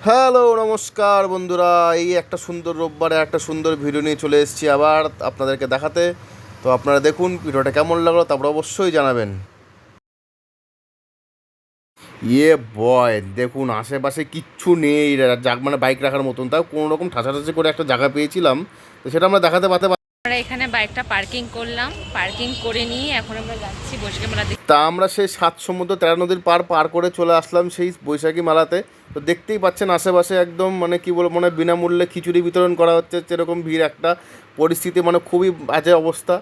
Hello নমস্কার বন্ধুরা, এই একটা সুন্দর রোববারে একটা সুন্দর ভিডিও নিয়ে চলে এসেছি আবার আপনাদেরকে দেখাতে। তো আপনারা দেখুন ভিডিওটা কেমন লাগলো, তারপর অবশ্যই জানাবেন। বয় দেখুন আশেপাশে কিচ্ছু নেই, মানে বাইক রাখার মতন, তাও কোনো রকম ঠাসাঠাসি করে একটা জায়গা পেয়েছিলাম, তো সেটা আমরা দেখাতে পারতে। আমরা এখানে বাইকটা পার্কিং করলাম, পার্কিং করে নিয়ে এখন আমরা যাচ্ছি বৈশাখী মেলা দেখতে। তা আমরা সেই 7 সমুদ্র 13 নদীর পার করে চলে আসলাম সেই বৈশাখী মেলাতে। তো দেখতেই পাচ্ছেন আশেপাশে একদম মানে কি বলবো, মানে বিনামূল্যে খিচুড়ি বিতরণ করা হচ্ছে, সেরকম ভিড় একটা পরিস্থিতি, মানে খুবই বাজে অবস্থা।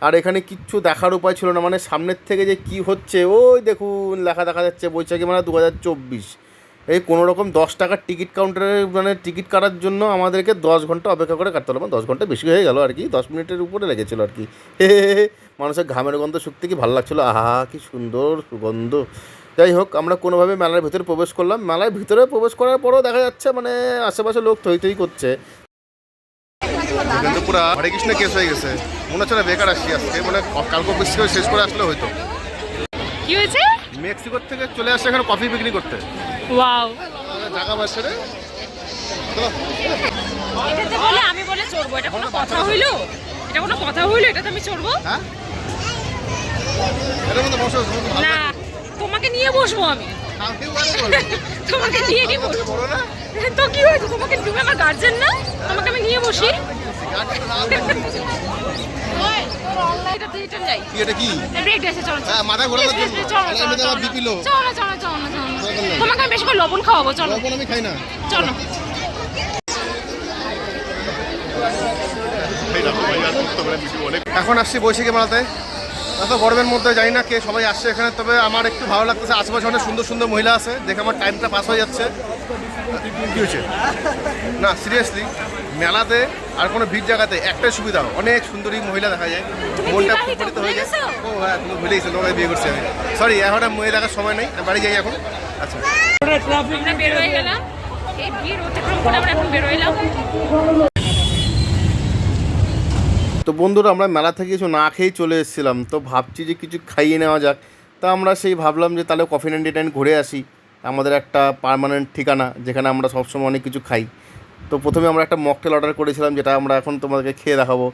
আর এখানে কিচ্ছু দেখার উপায় ছিল না, মানে সামনের থেকে যে কি হচ্ছে ওই দেখুন লেখা দেখা যাচ্ছে বৈশাখী মেলা 2024। এই কোনো রকম 10 টাকার টিকিট কাউন্টারে মানে টিকিট কাটার জন্য আমাদেরকে 10 ঘন্টা অপেক্ষা করে কাটতে হলো। 10 ঘন্টা বেশি হয়ে গেল আর কি, 10 মিনিটের উপরে লেগেছিলো আর কি। মানুষের ঘামের গন্ধ শুকতে কি ভালো লাগছিলো, আহা কি সুন্দর সুগন্ধ। যাই হোক, আমরা কোনোভাবে মেলার ভিতরে প্রবেশ করলাম। মেলার ভিতরে প্রবেশ করার পরেও দেখা যাচ্ছে মানে আশেপাশে লোক থই থই করছে। কিন্তু পুরো হরে কৃষ্ণ কেস হয়ে গেছে, মনে হচ্ছে না বেকার আসছি আজকে, মানে কালকে অফিস থেকে শেষ করে আসলে হয়তো। কি হয়েছে? মেক্সিকো থেকে চলে আসছে এখানে কফি বিক্রি করতে। ওয়াও, জায়গা পাচ্ছে রে। এটাতে বলে আমি বলে চড়বো, এটা কোনো কথা হইলো? এটা কোনো কথা হইলো? এটাতে আমি চড়বো? হ্যাঁ এটার মধ্যে বসো, না, তোমাকে নিয়ে বসবো আমি, তোমাকে নিয়ে নিয়ে বসবো। তো কি হয়েছে? তোমাকে, তুমি আমার গার্জেন না? তোমাকে আমি নিয়ে বসি। তোমাকে আমি বেশি করে লবণ খাওয়াবো, চলো। আমি খাই না, চলো। এখন আসছি বৈশাখী মেলাতে। এত গরমের মধ্যে জানি না কে সবাই আসছে এখানে, তবে আমার একটু ভালো লাগতেছে। আশেপাশে অনেক সুন্দর সুন্দর মহিলা আছে, দেখে আমার টাইমটা পাস হয়ে যাচ্ছে। কী হয়েছে না, সিরিয়াসলি মেলাতে আর কোনো ভিড় জায়গাতে একটাই সুবিধা, অনেক সুন্দরী মহিলা দেখা যায়, মনটা প্রফুল্লিত হয়ে যায়। ও হ্যাঁ, তুমি ভুলে গেছো, তোমাকে বিয়ে করছি আমি। সরি, এখন মহিলা দেখার সময় নেই, আমি বাড়ি যাই এখন। আচ্ছা, আমরা বের হয়ে গেলাম, এই ভিড় অতিক্রম করে আমরা এখন বের হইলাম। তো বন্ধুরা, আমরা মেলা থেকে কিছু না খেয়েই চলে এসেছিলাম, তো ভাবছি যে কিছু খাইয়ে নেওয়া যাক। তা আমরা সেই ভাবলাম যে তাহলে কফি 99 ঘুরে আসি, আমাদের একটা পার্মানেন্ট ঠিকানা যেখানে আমরা সবসময় অনেক কিছু খাই। তো প্রথমে আমরা একটা মকটেল অর্ডার করেছিলাম, যেটা আমরা এখন তোমাদেরকে খেয়ে দেখাবো।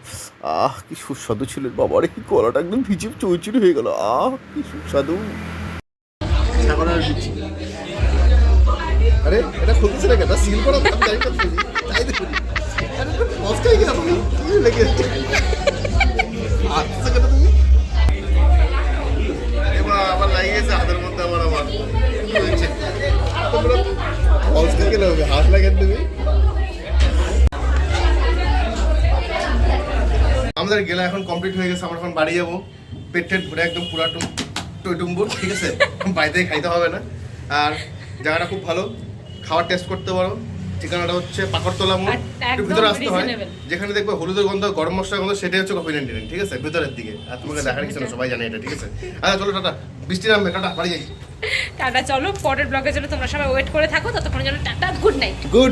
কি সুস্বাদু ছিল বাবারে, কি গলাটা একদম ভিজে চৌচুরি হয়ে গেল, কি সুস্বাদু। আরে এটা খুলতেছে না কেন, সিল করা তাই দেখুন মস্কাই গেলাম আমি, কি লেগে আসছে কেন তুমি? এবার আবার লাগিয়ে গেছে হাতের মধ্যে, আবার আমার কি হয়েছে, মস্কাই গেলে হবে, হাত লাগেন তুমি। আমাদের গেলা এখন কমপ্লিট হয়ে গেছে, আমরা এখন বাড়ি যাবো পেট টেট ভরে একদম পুরা টুম্বুর, ঠিক আছে? বাড়িতে খাইতে হবে না। আর জায়গাটা খুব ভালো, খাওয়ার টেস্ট করতে পারো। ঠিকানাটা হচ্ছে পাকড়তলা মোড়, একটু ভিতরে আসতে হয়, যেখানে দেখবে হলুদের গন্ধ গরম মশলার গন্ধ, সেটাই হচ্ছে কফি 99, ঠিক আছে? ভিতরের দিকে। আর তোমাকে দেখার কিছু না, সবাই জানে এটা, ঠিক আছে? আচ্ছা চলো, টাটা, বৃষ্টি নামবে, টাটা, বাড়ি যাই। টাটা, চলো। পরের ব্লগের জন্য তোমরা সবাই ওয়েট করে থাকো, ততক্ষণের জন্য টাটা, গুড নাইট। গুড।